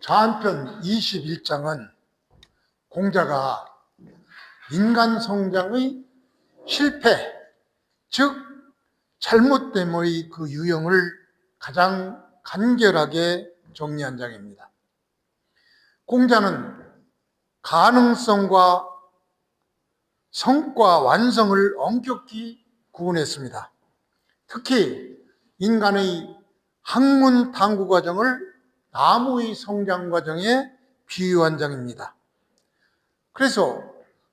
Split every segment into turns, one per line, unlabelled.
자한편 21장은 공자가 인간 성장의 실패, 즉 잘못됨의 그 유형을 가장 간결하게 정리한 장입니다. 공자는 가능성과 성과, 완성을 엄격히 구분했습니다. 특히 인간의 학문 탐구 과정을 나무의 성장 과정에 비유한 장입니다. 그래서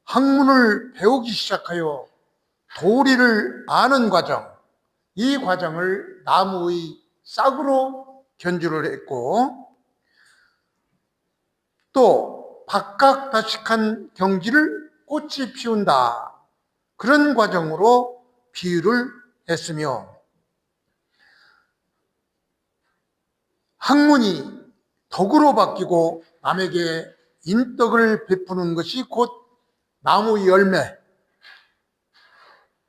학문을 배우기 시작하여 도리를 아는 과정, 이 과정을 나무의 싹으로 견주를 했고, 또 박학다식한 경지를 꽃이 피운다, 그런 과정으로 비유를 했으며, 학문이 덕으로 바뀌고 남에게 인덕을 베푸는 것이 곧 나무의 열매,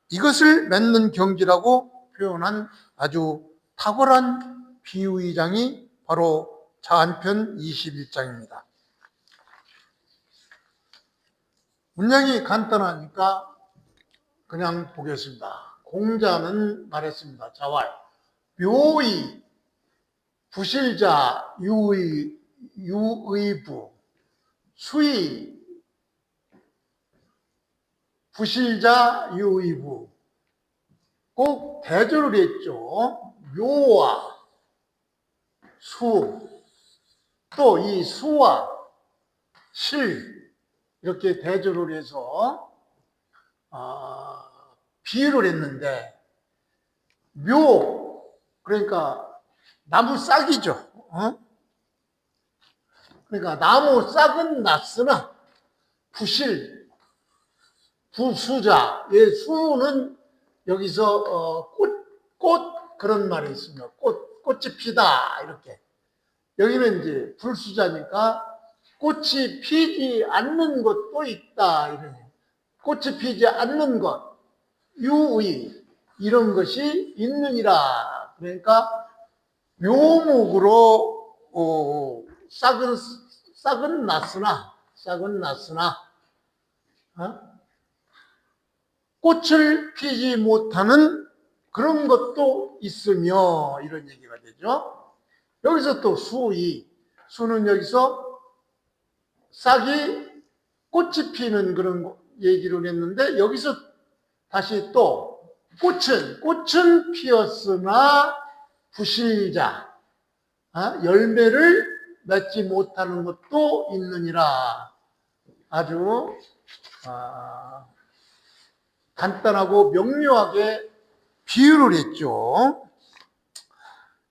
이것을 맺는 경지라고 표현한 아주 탁월한 비유의 장이 바로 자한편 21장입니다. 문장이 간단하니까 그냥 보겠습니다. 공자는 말했습니다. 자왈, 묘의 부실자 유의부, 수의 부실자 유의부. 꼭 대조를 했죠. 묘와 수, 또 이 수와 실, 이렇게 대조를 해서 비유를 했는데, 묘, 그러니까 나무 싹이죠. 그러니까 나무 싹은 낫으나 부실, 부수자, 예, 수는 여기서 꽃 그런 말이 있습니다. 꽃이 피다, 이렇게. 여기는 이제 불수자니까 꽃이 피지 않는 것도 있다, 이러네. 꽃이 피지 않는 것, 유의, 이런 것이 있느니라. 그러니까 묘목으로 싹은 났으나 꽃을 피지 못하는 그런 것도 있으며, 이런 얘기가 되죠. 여기서 또 수는 여기서 싹이 꽃이 피는 그런 얘기를 했는데, 여기서 다시 또 꽃은 피었으나 부실자, 열매를 맺지 못하는 것도 있느니라. 아주 간단하고 명료하게 비유를 했죠.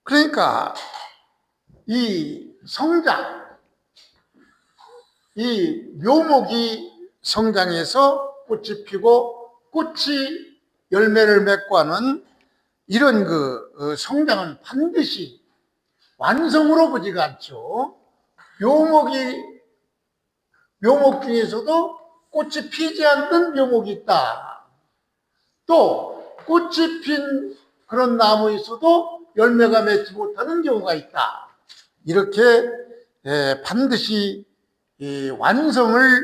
그러니까 이 성장, 이 묘목이 성장해서 꽃이 피고 꽃이 열매를 맺고 하는 이런 그 성장은 반드시 완성으로 보지가 않죠. 묘목 중에서도 꽃이 피지 않는 묘목이 있다. 또 꽃이 핀 그런 나무에서도 열매가 맺지 못하는 경우가 있다. 이렇게 반드시 완성을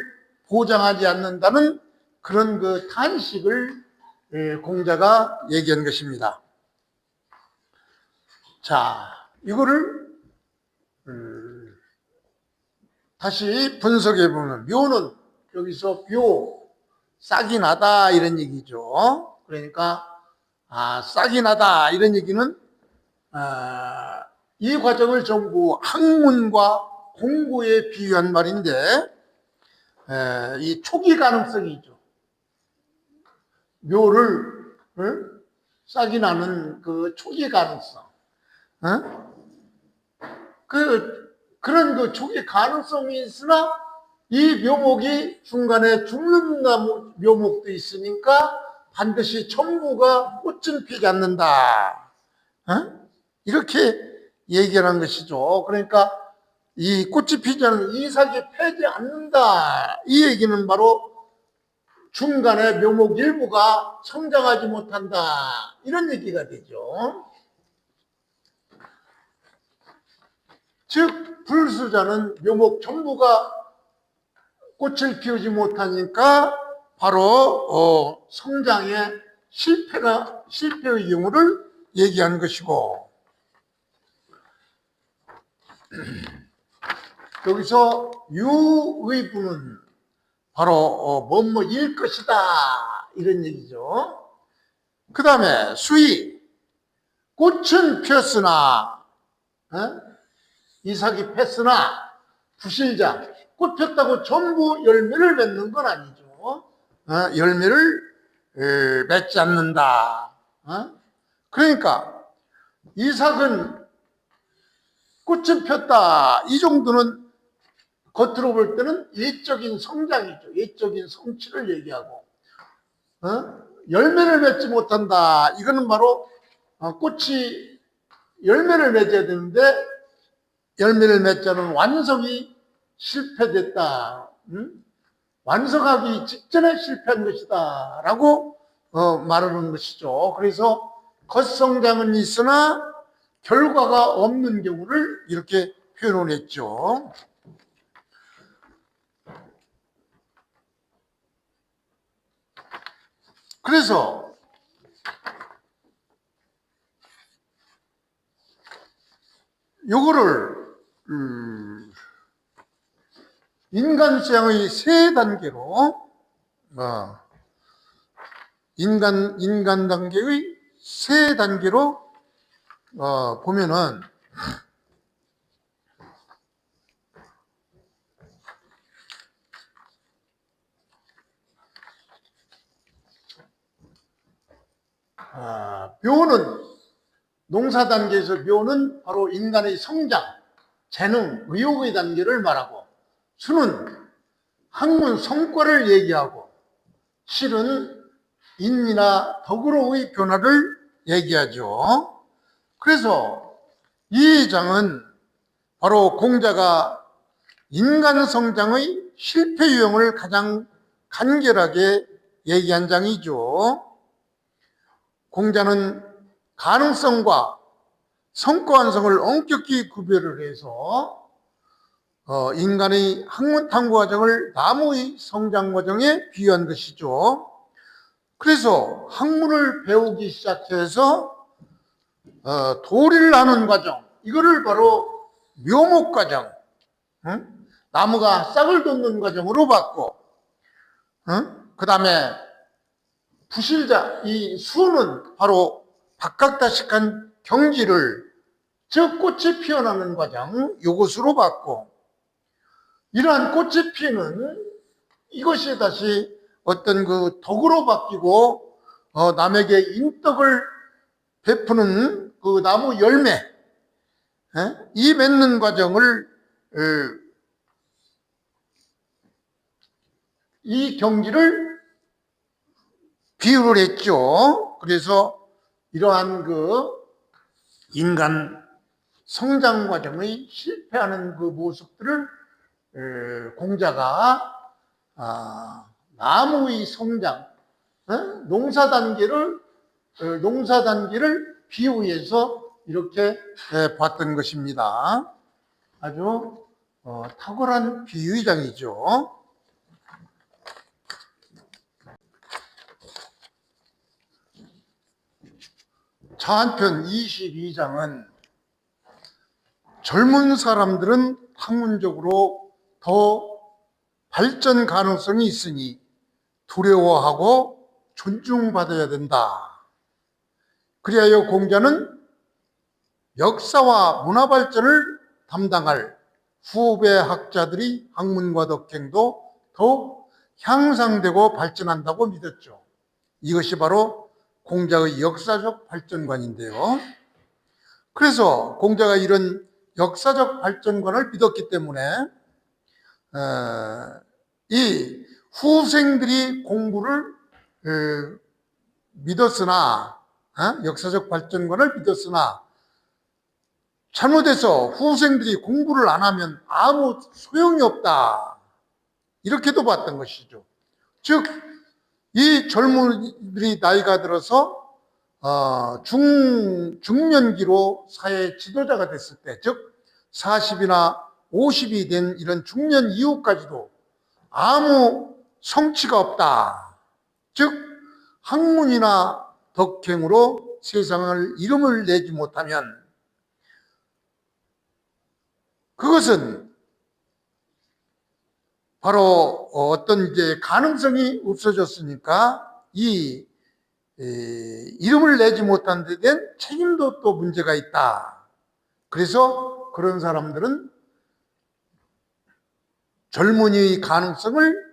보장하지 않는다는 그런 그 탄식을 공자가 얘기한 것입니다. 자, 이거를 다시 분석해 보면, 묘는 여기서 싹이 나다, 이런 얘기죠. 그러니까 싹이 나다, 이런 얘기는 이 과정을 전부 학문과 공부에 비유한 말인데, 이 초기 가능성이 있죠. 묘를 싹이 나는 그 초기 가능성, 그런 그 초기 가능성이 있으나 이 묘목이 중간에 죽는 나무 묘목도 있으니까 반드시 전부가 꽃은 피지 않는다, 이렇게 얘기하는 것이죠. 그러니까 이 꽃이 피지 않는, 이 싹이 피지 않는다, 이 얘기는 바로 중간에 묘목 일부가 성장하지 못한다, 이런 얘기가 되죠. 즉 불수자는 묘목 전부가 꽃을 피우지 못하니까 바로 성장의 실패의 경우를 얘기한 것이고, 여기서 유의 부는 바로 뭐뭐일 것이다 이런 얘기죠. 그 다음에 수의, 꽃은 피었으나 이삭이 폈으나 부실자, 꽃 폈다고 전부 열매를 맺는 건 아니죠. 열매를 맺지 않는다. 그러니까 이삭은 꽃은 폈다, 이 정도는 겉으로 볼 때는 예적인 성장이죠. 예적인 성취를 얘기하고, 열매를 맺지 못한다, 이거는 바로 꽃이 열매를 맺어야 되는데 열매를 맺자는 완성이 실패됐다. 완성하기 직전에 실패한 것이다 라고 말하는 것이죠. 그래서 겉성장은 있으나 결과가 없는 경우를 이렇게 표현을 했죠. 그래서 요거를 인간 수양의 세 단계로 인간 단계의 세 단계로 보면은 묘는 농사 단계에서 묘는 바로 인간의 성장, 재능, 의욕의 단계를 말하고, 수는 학문 성과를 얘기하고, 실은 인이나 덕으로의 변화를 얘기하죠. 그래서 이 장은 바로 공자가 인간 성장의 실패 유형을 가장 간결하게 얘기한 장이죠. 공자는 가능성과 성과 완성을 엄격히 구별을 해서 인간의 학문 탐구 과정을 나무의 성장 과정에 비유한 것이죠. 그래서 학문을 배우기 시작해서 도리를 하는 과정, 이거를 바로 묘목 과정, 나무가 싹을 돋는 과정으로 봤고, 그 다음에 부실자, 이 수는 바로 박학다식한 경지를, 즉 꽃이 피어나는 과정, 이것으로 봤고, 이러한 꽃이 피는 이것이 다시 어떤 그 덕으로 바뀌고 남에게 인덕을 베푸는 그 나무 열매, 이 맺는 과정을 이 경지를 비유를 했죠. 그래서 이러한 그 인간 성장 과정의 실패하는 그 모습들을 공자가 나무의 성장, 농사 단계를 비유해서 이렇게 봤던 것입니다. 아주 탁월한 비유장이죠. 자, 한편 22장은 젊은 사람들은 학문적으로 더 발전 가능성이 있으니 두려워하고 존중받아야 된다. 그리하여 공자는 역사와 문화 발전을 담당할 후배 학자들이 학문과 덕행도 더욱 향상되고 발전한다고 믿었죠. 이것이 바로 공자의 역사적 발전관인데요. 그래서 공자가 이런 역사적 발전관을 믿었기 때문에 이 후생들이 공부를 믿었으나, 역사적 발전관을 믿었으나 잘못해서 후생들이 공부를 안 하면 아무 소용이 없다, 이렇게도 봤던 것이죠. 즉 이 젊은이들이 나이가 들어서 중년기로 사회 지도자가 됐을 때, 즉 40이나 50이 된 이런 중년 이후까지도 아무 성취가 없다. 즉 학문이나 덕행으로 세상을 이름을 내지 못하면 그것은 바로 어떤 이제 가능성이 없어졌으니까 이 이름을 내지 못한 데 대한 책임도 또 문제가 있다. 그래서 그런 사람들은 젊은이의 가능성을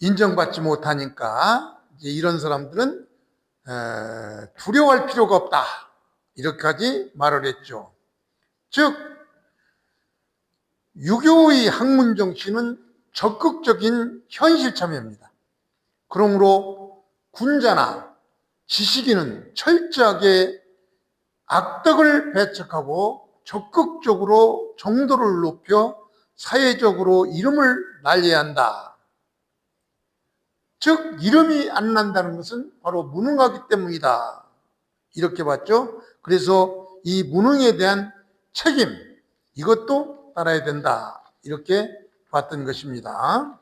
인정받지 못하니까 이제 이런 사람들은 두려워할 필요가 없다. 이렇게까지 말을 했죠. 즉 유교의 학문 정신은 적극적인 현실 참여입니다. 그러므로 군자나 지식인은 철저하게 악덕을 배척하고 적극적으로 정도를 높여 사회적으로 이름을 날려야 한다. 즉 이름이 안 난다는 것은 바로 무능하기 때문이다. 이렇게 봤죠. 그래서 이 무능에 대한 책임, 이것도 따라야 된다. 이렇게 봤던 것입니다.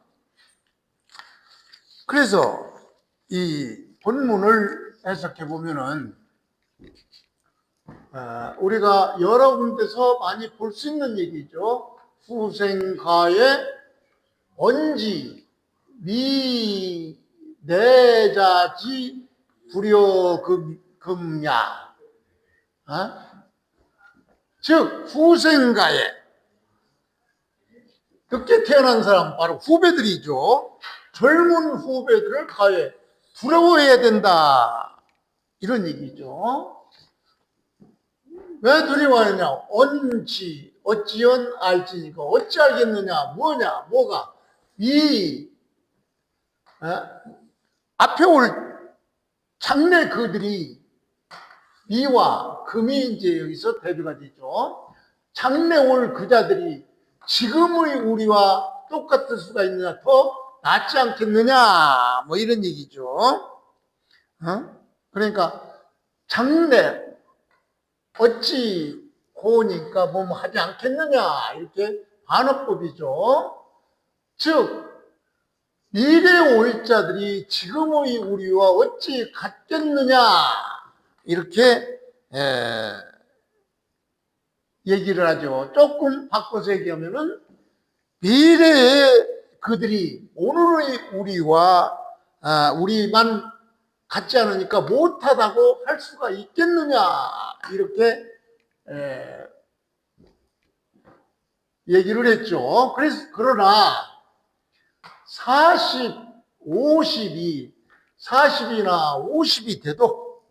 그래서 이 본문을 해석해 보면은 우리가 여러 군데서 많이 볼 수 있는 얘기죠. 후생가의 언지 미내자지 불효금야. 즉 후생가에 늦게 태어난 사람 바로 후배들이죠. 젊은 후배들을 가해 두려워해야 된다. 이런 얘기죠. 왜 두려워하느냐? 언지 어찌언 알지니까 어찌 알겠느냐? 뭐냐? 뭐가? 이 앞에 올 장래 그들이 미와 금이 이제 여기서 대비가 되죠. 장래 올 그자들이 지금의 우리와 똑같을 수가 있느냐? 더 낫지 않겠느냐? 뭐 이런 얘기죠. 그러니까 장래 어찌 고니까 뭐 하지 않겠느냐? 이렇게 반어법이죠. 즉 미래 올 자들이 지금의 우리와 어찌 같겠느냐? 이렇게 얘기를 하죠. 조금 바꿔서 얘기하면은 미래의 그들이 오늘의 우리와 우리만 같지 않으니까 못하다고 할 수가 있겠느냐? 이렇게 얘기를 했죠. 그러나 40이나 50이 돼도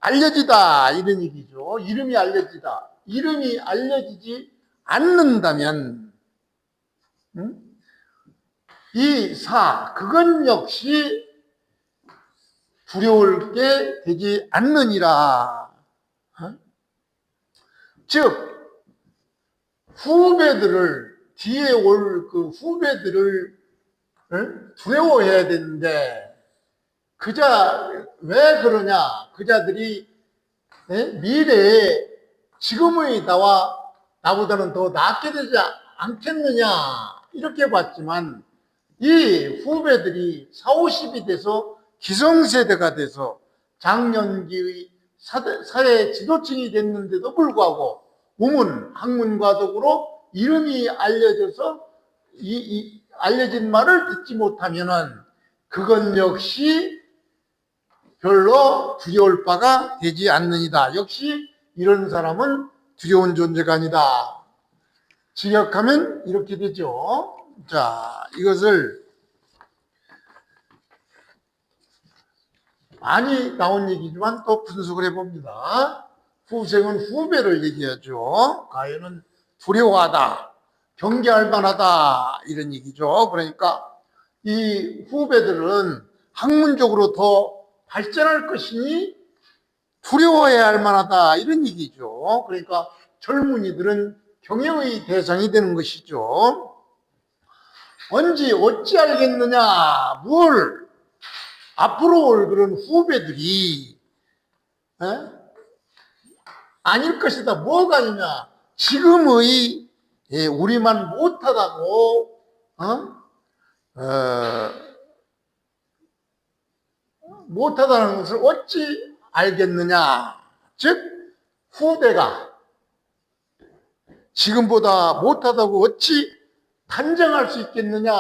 알려지다 이런 얘기죠. 이름이 알려지다. 이름이 알려지지 않는다면 그건 역시 두려울 게 되지 않느니라. 즉 뒤에 올 그 후배들을 두려워해야 되는데 왜 그러냐? 그자들이 미래에 지금의 나보다는 더 낫게 되지 않겠느냐? 이렇게 봤지만 이 후배들이 40, 50이 돼서 기성세대가 돼서 장년기의 사회 지도층이 됐는데도 불구하고 학문과 덕으로 이름이 알려져서 알려진 말을 듣지 못하면은 그건 역시 별로 두려울 바가 되지 않느니라. 역시 이런 사람은 두려운 존재가 아니다. 직역하면 이렇게 되죠. 자, 이것을 많이 나온 얘기지만 또 분석을 해봅니다. 후생은 후배를 얘기하죠. 가해는 두려워하다, 경계할 만하다 이런 얘기죠. 그러니까 이 후배들은 학문적으로 더 발전할 것이니 두려워해야 할 만하다 이런 얘기죠. 그러니까 젊은이들은 경영의 대상이 되는 것이죠. 어찌 알겠느냐? 앞으로 올 그런 후배들이 아닐 것이다. 뭐가 아니냐. 지금의 우리만 못하다고 못하다는 것을 어찌 알겠느냐. 즉 후대가 지금보다 못하다고 어찌 단정할 수 있겠느냐.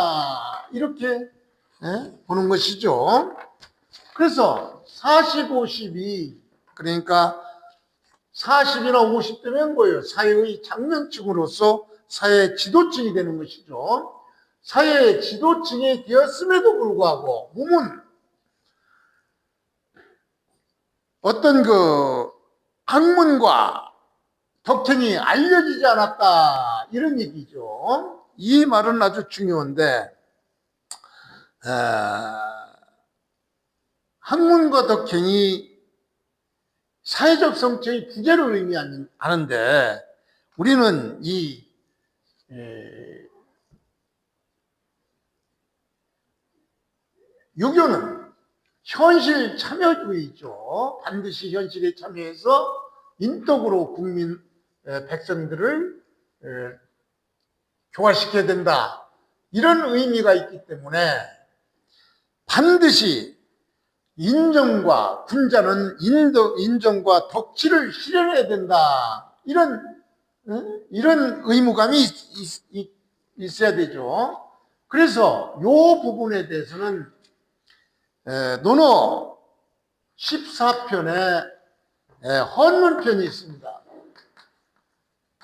이렇게 보는 것이죠. 그래서 40, 50이 그러니까 40이나 50대면 뭐예요? 사회의 장년층으로서 사회 지도층이 되는 것이죠. 사회 지도층이 되었음에도 불구하고 몸은 어떤 그 학문과 덕행이 알려지지 않았다. 이런 얘기죠. 이 말은 아주 중요한데 학문과 덕행이 사회적 성격의 부재를 의미하는데 우리는 이 유교는 현실 참여주의죠. 반드시 현실에 참여해서 인덕으로 국민 백성들을 교화시켜야 된다. 이런 의미가 있기 때문에 반드시 인정과 군자는 인정과 덕치를 실현해야 된다. 이런 의무감이 있어야 되죠. 그래서 이 부분에 대해서는 논어 14편에 헌문편이 있습니다.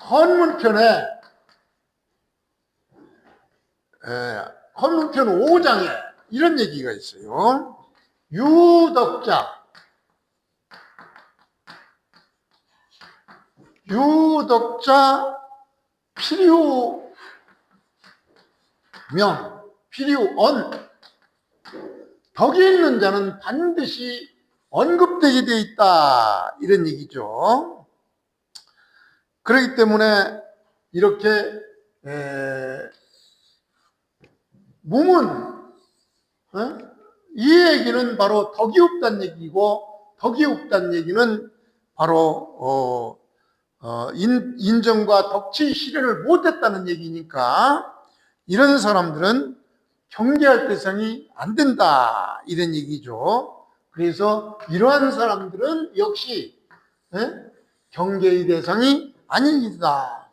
헌문편 5장에 이런 얘기가 있어요. 유덕자 필요명 필요언 덕이 있는 자는 반드시 언급되게 되어 있다. 이런 얘기죠. 그렇기 때문에 이렇게 무문 이 얘기는 바로 덕이 없다는 얘기고 덕이 없다는 얘기는 바로 인정과 덕치 실현을 못했다는 얘기니까 이런 사람들은 경계할 대상이 안 된다. 이런 얘기죠. 그래서 이러한 사람들은 역시 경계의 대상이 아닙니다.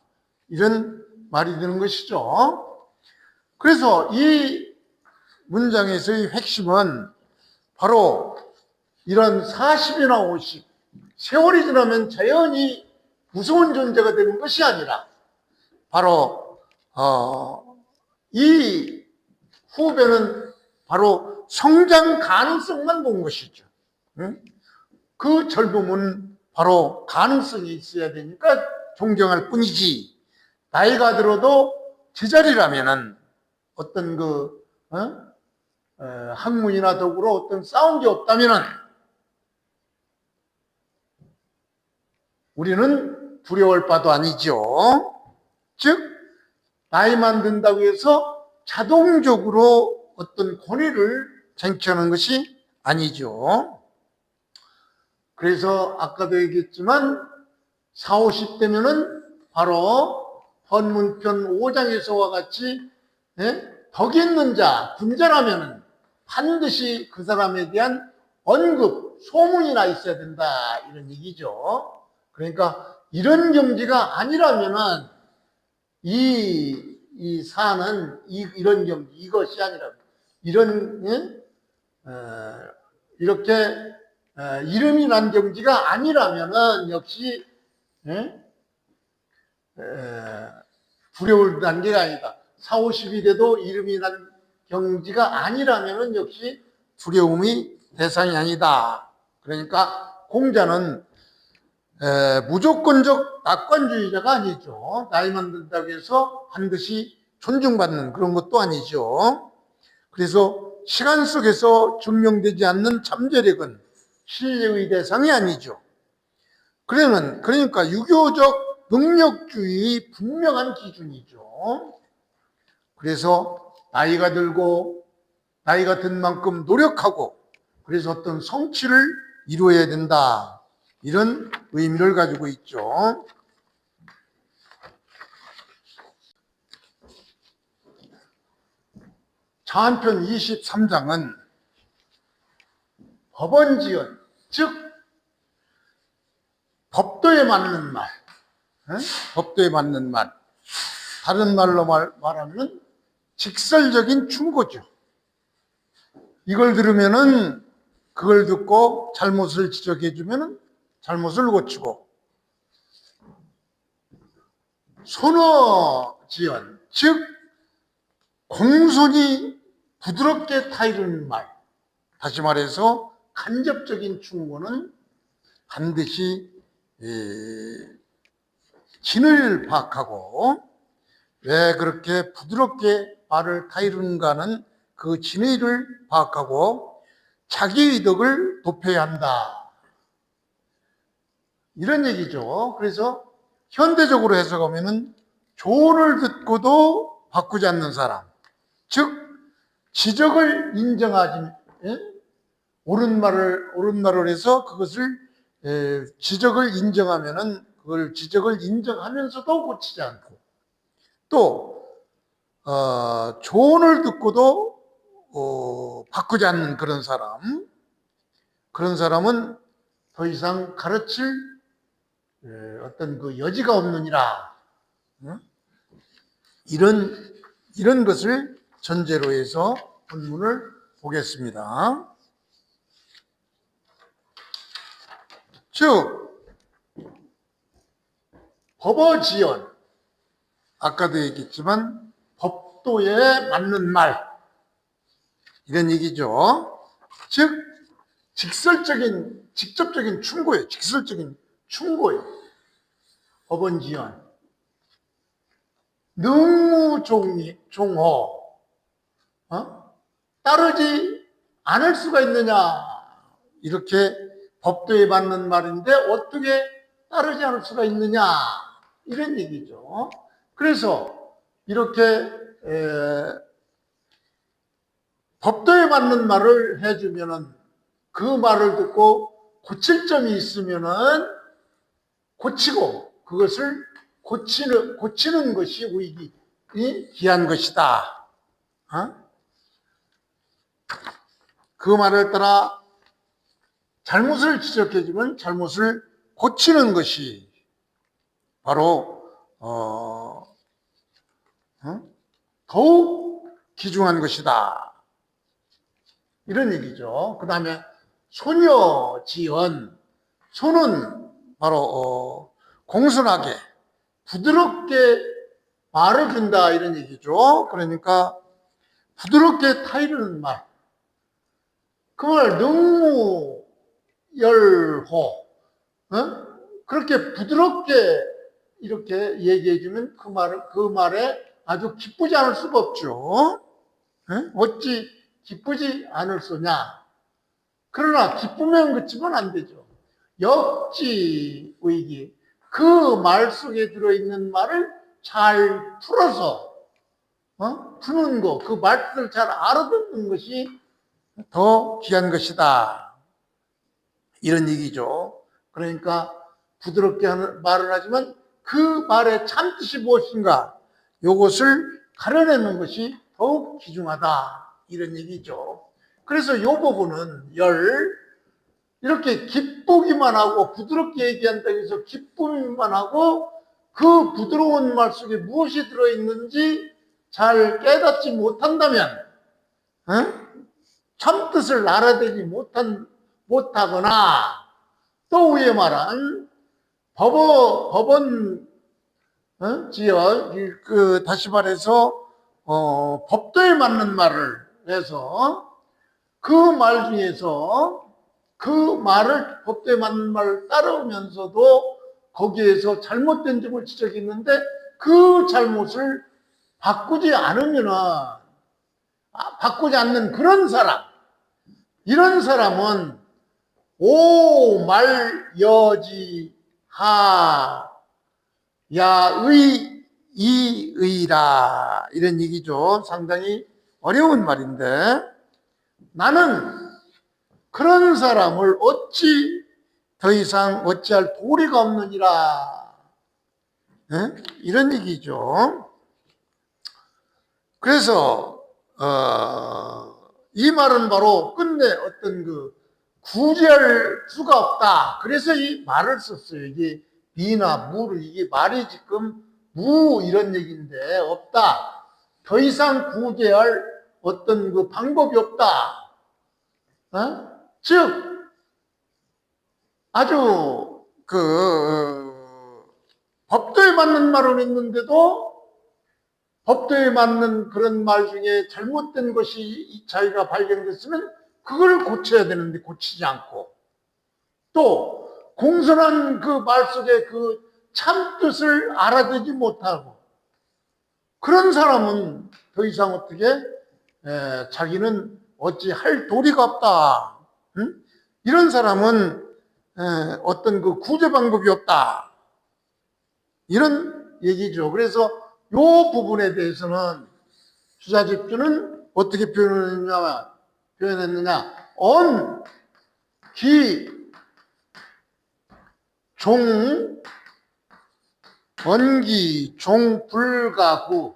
이런 말이 되는 것이죠. 그래서 이 문장에서의 핵심은 바로 이런 40이나 50 세월이 지나면 자연히 무서운 존재가 되는 것이 아니라 바로 이 후배는 바로 성장 가능성만 본 것이죠. 그 젊음은 바로 가능성이 있어야 되니까 존경할 뿐이지. 나이가 들어도 제자리라면은 어떤 학문이나 덕으로 어떤 싸운 게 없다면은 우리는 두려울 바도 아니죠. 즉 나이만 든다고 해서 자동적으로 어떤 권위를 쟁취하는 것이 아니죠. 그래서 아까도 얘기했지만 40, 50대면은 바로 헌문편 5장에서와 같이 덕 있는 자, 군자라면은 반드시 그 사람에 대한 언급, 소문이나 있어야 된다. 이런 얘기죠. 그러니까 이런 경지가 아니라면은 이 사는 이런 경지, 이것이 아니라 이런 이렇게 이름이 난 경지가 아니라면은 역시 두려울 단계가 아니다. 40, 50이 돼도 이름이 난 경지가 아니라면은 역시 두려움이 대상이 아니다. 그러니까 공자는 무조건적 낙관주의자가 아니죠. 나이만 든다고 해서 반드시 존중받는 그런 것도 아니죠. 그래서 시간 속에서 증명되지 않는 잠재력은 신뢰의 대상이 아니죠. 그러니까 유교적 능력주의의 분명한 기준이죠. 그래서 나이가 들고 나이가 든 만큼 노력하고 그래서 어떤 성취를 이루어야 된다. 이런 의미를 가지고 있죠. 자한편 23장은 법원지연, 즉 법도에 맞는 말, 법도에 맞는 말, 다른 말로 말하면 직설적인 충고죠. 이걸 들으면은 그걸 듣고 잘못을 지적해 주면은 잘못을 고치고, 손어지연, 즉 공손히 부드럽게 타이르는 말, 다시 말해서 간접적인 충고는 반드시 진을 파악하고 왜 그렇게 부드럽게 말을 타이르는가는 그 진의를 파악하고 자기 의덕을 높여야 한다. 이런 얘기죠. 그래서 현대적으로 해석하면은 조언을 듣고도 바꾸지 않는 사람, 즉 지적을 인정하지, 옳은 말을 해서 그것을 지적을 인정하면은 그걸 지적을 인정하면서도 고치지 않고, 또 조언을 듣고도 바꾸지 않는 그런 사람은 더 이상 가르칠 어떤 그 여지가 없느니라. 이런 것을 전제로 해서 본문을 보겠습니다. 즉 법어지연, 아까도 얘기했지만 법도에 맞는 말, 이런 얘기죠. 즉 직접적인 충고예요. 직설적인 충고예요. 법원지연, 능무종호, 따르지 않을 수가 있느냐, 이렇게 법도에 맞는 말인데 어떻게 따르지 않을 수가 있느냐, 이런 얘기죠. 그래서 이렇게 법도에 맞는 말을 해주면은 그 말을 듣고 고칠 점이 있으면은 고치고 그것을 고치는 것이 우익이 귀한 것이다. 그 말을 따라 잘못을 지적해주면 잘못을 고치는 것이 바로 더욱 귀중한 것이다. 이런 얘기죠. 그 다음에 소녀지연, 소는 바로 공손하게 부드럽게 말을 준다, 이런 얘기죠. 그러니까 부드럽게 타이르는 말, 그 말 능무열호, 그렇게 부드럽게 이렇게 얘기해주면 그 말에 아주 기쁘지 않을 수가 없죠. 어찌 기쁘지 않을 수냐. 그러나 기쁘면 그치면 안 되죠. 역지의기, 그 말 속에 들어있는 말을 잘 풀어서 푸는 거, 그 말뜻을 잘 알아듣는 것이 더 귀한 것이다, 이런 얘기죠. 그러니까 부드럽게 말을 하지만 그 말의 참뜻이 무엇인가, 이것을 가려내는 것이 더욱 귀중하다, 이런 얘기죠. 그래서 이 부분은 이렇게 기쁘기만 하고 부드럽게 얘기한다고 해서 기쁘기만 하고 그 부드러운 말 속에 무엇이 들어있는지 잘 깨닫지 못한다면, 참뜻을 알아내지 못하거나, 또 위에 말한 법원 지연, 다시 말해서 법도에 맞는 말을 해서 그 말 중에서 그 말을, 법도에 맞는 말을 따르면서도 거기에서 잘못된 점을 지적했는데 그 잘못을 바꾸지 않는 그런 사람, 이런 사람은 오말여지하야의이의라, 이런 얘기죠. 상당히 어려운 말인데, 나는 그런 사람을 어찌 더 이상 어찌할 도리가 없느니라. 이런 얘기죠. 그래서 이 말은 바로 끝내 어떤 그 구제할 수가 없다. 그래서 이 말을 썼어요. 이게 미나 무를, 이게 말이 지금 무 이런 얘기인데 없다. 더 이상 구제할 어떤 그 방법이 없다. 즉 아주 법도에 맞는 말은 있는데도 법도에 맞는 그런 말 중에 잘못된 것이 자기가 발견됐으면 그걸 고쳐야 되는데 고치지 않고, 또 공손한 그 말 속에 그 참뜻을 알아듣지 못하고, 그런 사람은 더 이상 어떻게 자기는 어찌 할 도리가 없다. 이런 사람은 어떤 그 구제 방법이 없다. 이런 얘기죠. 그래서 이 부분에 대해서는 주자집주는 어떻게 표현했느냐. 언, 기, 종, 언기, 종, 불가구,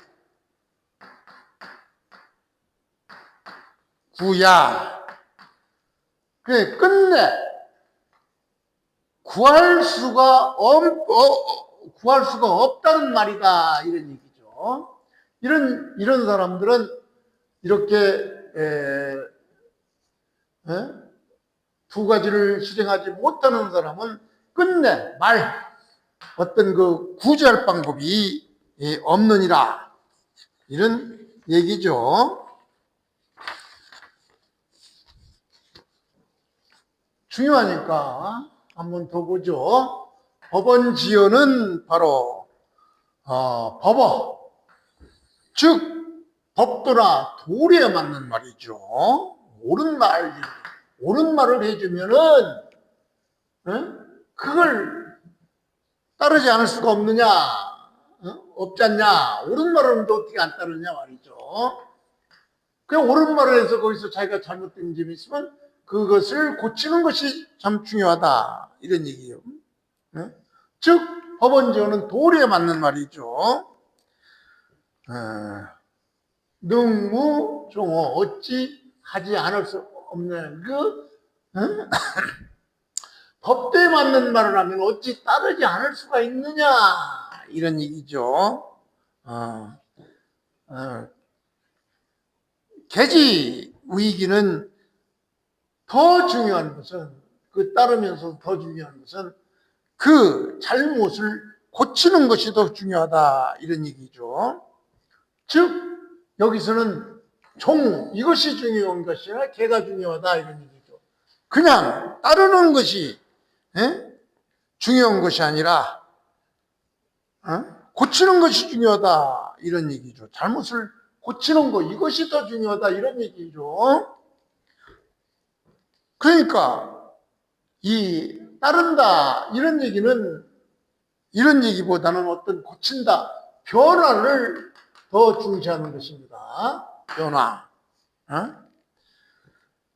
구야. 그래, 끝내 구할 수가 없다는 말이다. 이런 얘기죠. 이런 사람들은 이렇게 두 가지를 실행하지 못하는 사람은 끝내 어떤 그 구제할 방법이 없느니라. 이런 얘기죠. 중요하니까 한번 더 보죠. 법원지어는 바로 법어, 즉 법도나 도리에 맞는 말이죠. 옳은 말을 해주면은 그걸 따르지 않을 수가 없느냐, 없지 않냐. 옳은 말을 하는데 어떻게 안 따르냐 말이죠. 그냥 옳은 말을 해서 거기서 자기가 잘못된 점이 있으면 그것을 고치는 것이 참 중요하다. 이런 얘기예요. 즉 법원지어는 도리에 맞는 말이죠. 능무 종어 어찌 하지 않을 수 없는 법도에 맞는 말을 하면 어찌 따르지 않을 수가 있느냐, 이런 얘기죠. 계지 위기는 더 중요한 것은, 따르면서 더 중요한 것은 그 잘못을 고치는 것이 더 중요하다. 이런 얘기죠. 즉 여기서는 종, 이것이 중요한 것이 아니라 개가 중요하다. 이런 얘기죠. 그냥 따르는 것이 중요한 것이 아니라 고치는 것이 중요하다. 이런 얘기죠. 잘못을 고치는 것, 이것이 더 중요하다. 이런 얘기죠. 그러니까 이 따른다 이런 얘기보다는 어떤 고친다, 변화를 더 중시하는 것입니다. 변화.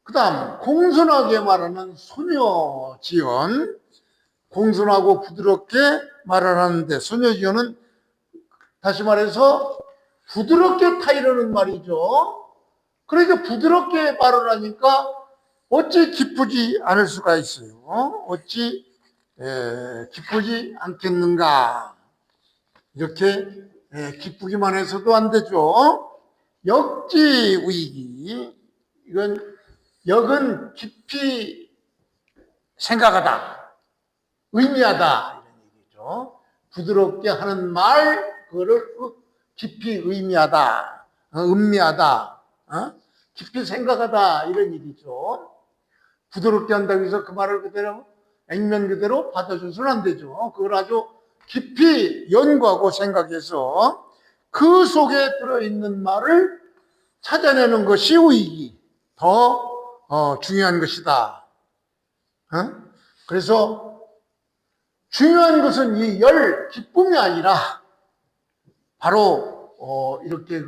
그 다음 공손하게 말하는 소녀지연. 공손하고 부드럽게 말을 하는데, 소녀지연은 다시 말해서 부드럽게 타이르는 말이죠. 그러니까 부드럽게 말을 하니까 어찌 기쁘지 않을 수가 있어요. 어찌 기쁘지 않겠는가. 이렇게 기쁘기만 해서도 안 되죠. 역지위기, 이건 역은 깊이 생각하다, 의미하다, 이런 얘기죠. 부드럽게 하는 말, 그거를 깊이 의미하다, 음미하다, 깊이 생각하다, 이런 얘기죠. 부드럽게 한다고 해서 그 말을 그대로 액면 그대로 받아줘서는 안 되죠. 그걸 아주 깊이 연구하고 생각해서 그 속에 들어있는 말을 찾아내는 것이 의익이 더 중요한 것이다. 그래서 중요한 것은 이 기쁨이 아니라 바로 이렇게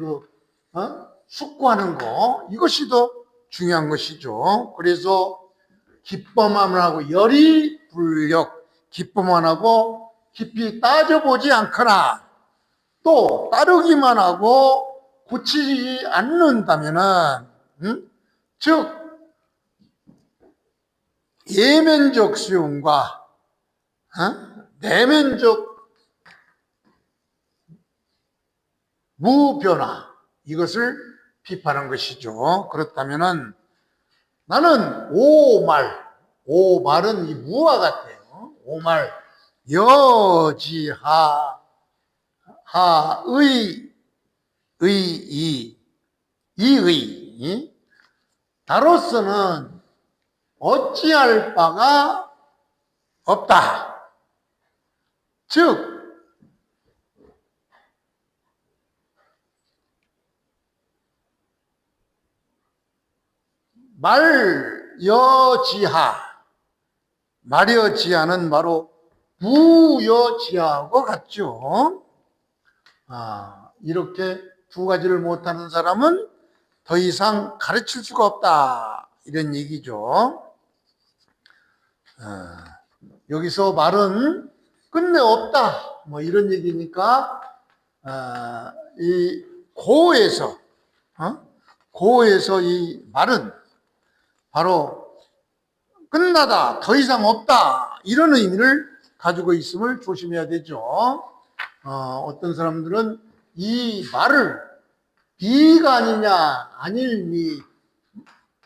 숙고하는 거, 이것이 더 중요한 것이죠. 그래서 기뻐만 하고 열이 불력, 기뻐만 하고 깊이 따져보지 않거나 또 따르기만 하고 고치지 않는다면은 즉 예면적 수용과 내면적 무변화, 이것을 비판한 것이죠. 그렇다면은 나는 오말은 이 무와 같아요. 오말 여지하 하의 이의 나로서는 어찌할 바가 없다. 즉 말여지하는 바로 무여지하고 같죠. 이렇게 두 가지를 못하는 사람은 더 이상 가르칠 수가 없다, 이런 얘기죠. 여기서 말은 끝내 없다, 뭐 이런 얘기니까 이 고에서 이 말은 바로 끝나다, 더 이상 없다, 이런 의미를 가지고 있음을 조심해야 되죠. 어떤 사람들은 이 말을 비가 아니냐 아닐미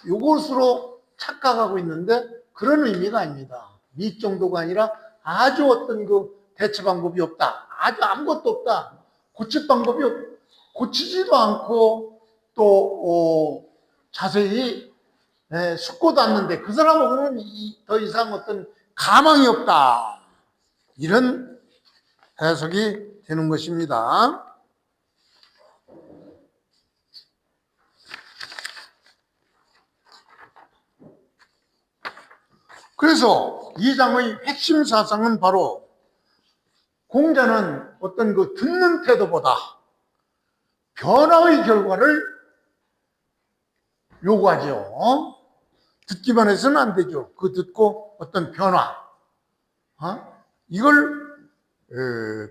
이것으로 착각하고 있는데 그런 의미가 아닙니다. 미 정도가 아니라 아주 어떤 그 대처 방법이 없다, 아주 아무것도 없다, 고칠 방법이 고치지도 않고 또 자세히 숙고도 않는데 그 사람은 더 이상 어떤 가망이 없다, 이런 해석이 되는 것입니다. 그래서 이 장의 핵심 사상은 바로 공자는 어떤 그 듣는 태도보다 변화의 결과를 요구하죠. 듣기만 해서는 안 되죠. 그 듣고 어떤 변화, 이걸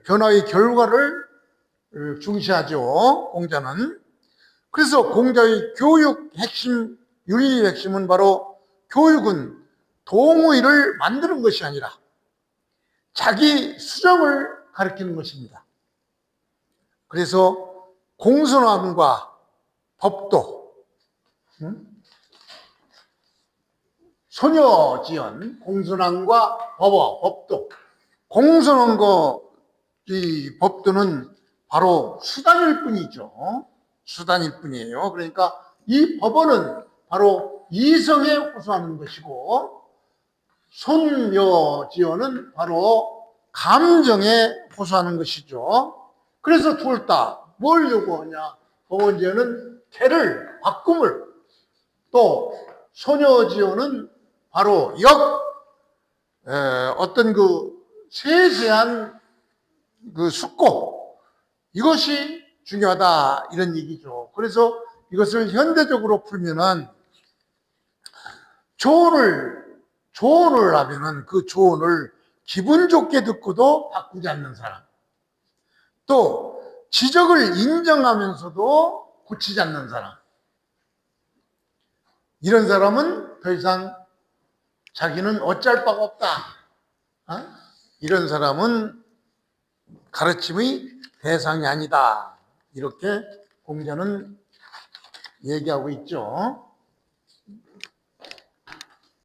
변화의 결과를 중시하죠, 공자는. 그래서 공자의 교육 핵심, 윤리 핵심은 바로 교육은 동의를 만드는 것이 아니라 자기 수정을 가리키는 것입니다. 그래서 공손함과 법도, 소녀지연, 공손함과 법도, 공손함과 이 법도는 바로 수단일 뿐이죠. 수단일 뿐이에요. 그러니까 이 법어는 바로 이성에 호소하는 것이고, 손여지어는 바로 감정에 호소하는 것이죠. 그래서 둘 다 뭘 요구하냐? 법원지어는 태를, 바꿈을, 또 소녀지어는 바로 어떤 그 세세한 그 숙고, 이것이 중요하다, 이런 얘기죠. 그래서 이것을 현대적으로 풀면은 조언을 하면은 그 조언을 기분 좋게 듣고도 바꾸지 않는 사람, 또 지적을 인정하면서도 고치지 않는 사람, 이런 사람은 더 이상 자기는 어쩔 바가 없다, 이런 사람은 가르침의 대상이 아니다, 이렇게 공자는 얘기하고 있죠.